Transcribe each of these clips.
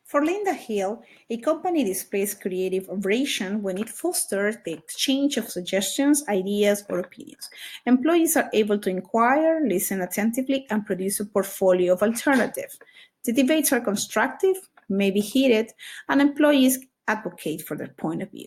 For Linda Hill, a company displays creative abrasion when it fosters the exchange of suggestions, ideas, or opinions. Employees are able to inquire, listen attentively, and produce a portfolio of alternatives. The debates are constructive, maybe heated, and employees advocate for their point of view.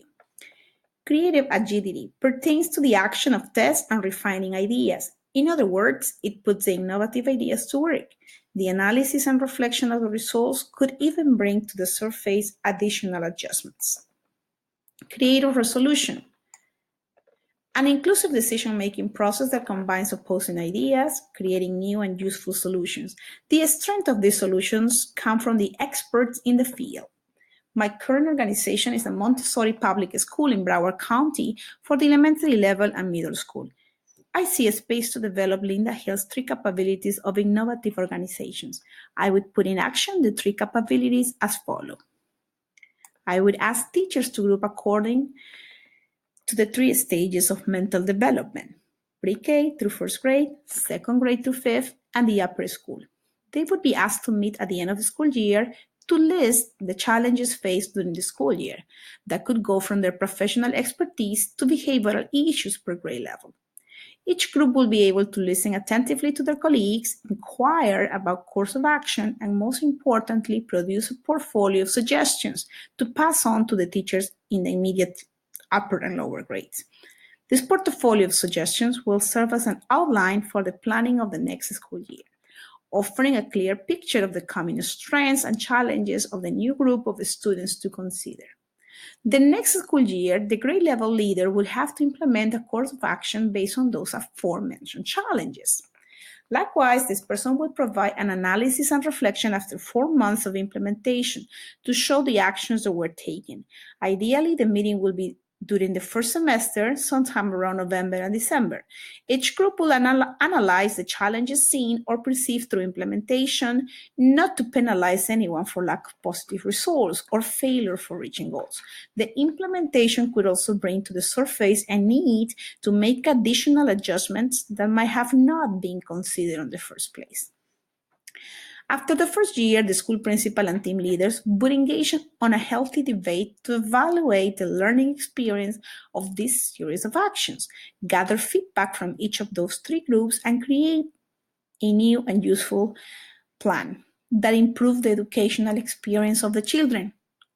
Creative agility pertains to the action of test and refining ideas. In other words, it puts the innovative ideas to work. The analysis and reflection of the results could even bring to the surface additional adjustments. Creative resolution. An inclusive decision-making process that combines opposing ideas, creating new and useful solutions. The strength of these solutions come from the experts in the field. My current organization is a Montessori public school in Broward County for the elementary level and middle school. I see a space to develop Linda Hill's 3 capabilities of innovative organizations. I would put in action the 3 capabilities as follows. I would ask teachers to group according to the 3 stages of mental development: pre-K through 1st grade, 2nd grade through 5th, and the upper school. They would be asked to meet at the end of the school year to list the challenges faced during the school year. That could go from their professional expertise to behavioral issues per grade level. Each group will be able to listen attentively to their colleagues, inquire about course of action, and most importantly, produce a portfolio of suggestions to pass on to the teachers in the immediate upper and lower grades. This portfolio of suggestions will serve as an outline for the planning of the next school year, offering a clear picture of the coming strengths and challenges of the new group of students to consider. The next school year, the grade level leader will have to implement a course of action based on those aforementioned challenges. Likewise, this person will provide an analysis and reflection after 4 months of implementation to show the actions that were taken. Ideally, the meeting will be during the first semester, sometime around November and December. Each group will analyze the challenges seen or perceived through implementation, not to penalize anyone for lack of positive results or failure for reaching goals. The implementation could also bring to the surface a need to make additional adjustments that might have not been considered in the first place. After the first year, the school principal and team leaders would engage on a healthy debate to evaluate the learning experience of this series of actions, gather feedback from each of those 3 groups, and create a new and useful plan that improves the educational experience of the children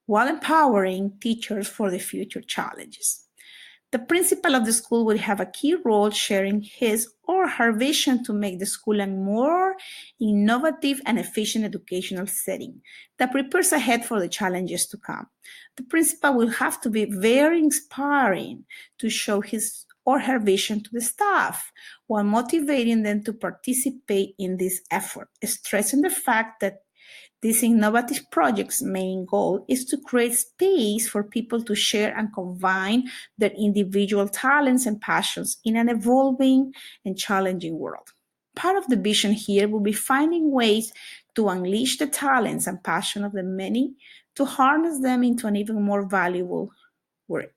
while empowering teachers for the future challenges. The principal of the school will have a key role, sharing his or her vision to make the school a more innovative and efficient educational setting that prepares ahead for the challenges to come. The principal will have to be very inspiring to show his or her vision to the staff while motivating them to participate in this effort, stressing the fact that this innovative project's main goal is to create space for people to share and combine their individual talents and passions in an evolving and challenging world. Part of the vision here will be finding ways to unleash the talents and passion of the many to harness them into an even more valuable work.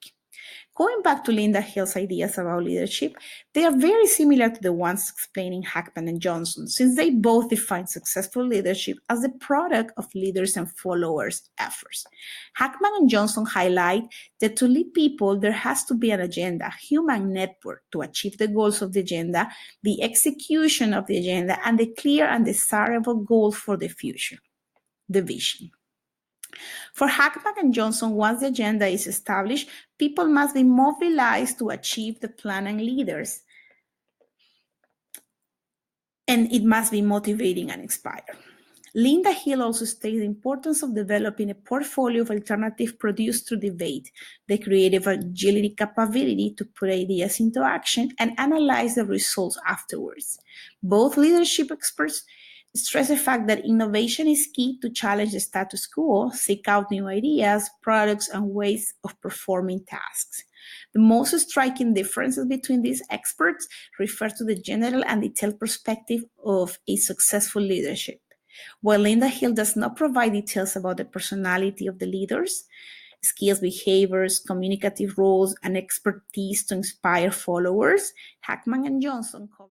Going back to Linda Hill's ideas about leadership, they are very similar to the ones explaining Hackman and Johnson, since they both define successful leadership as the product of leaders' and followers' efforts. Hackman and Johnson highlight that to lead people, there has to be an agenda, human network to achieve the goals of the agenda, the execution of the agenda, and the clear and desirable goals for the future, the vision. For Hackman and Johnson, once the agenda is established, people must be mobilized to achieve the plan and leaders. And it must be motivating and inspiring. Linda Hill also states the importance of developing a portfolio of alternatives produced through debate, the creative agility capability to put ideas into action and analyze the results afterwards. Both leadership experts stress the fact that innovation is key to challenge the status quo, seek out new ideas, products, and ways of performing tasks. The most striking differences between these experts refer to the general and detailed perspective of a successful leadership. While Linda Hill does not provide details about the personality of the leaders, skills, behaviors, communicative roles, and expertise to inspire followers, Hackman and Johnson cover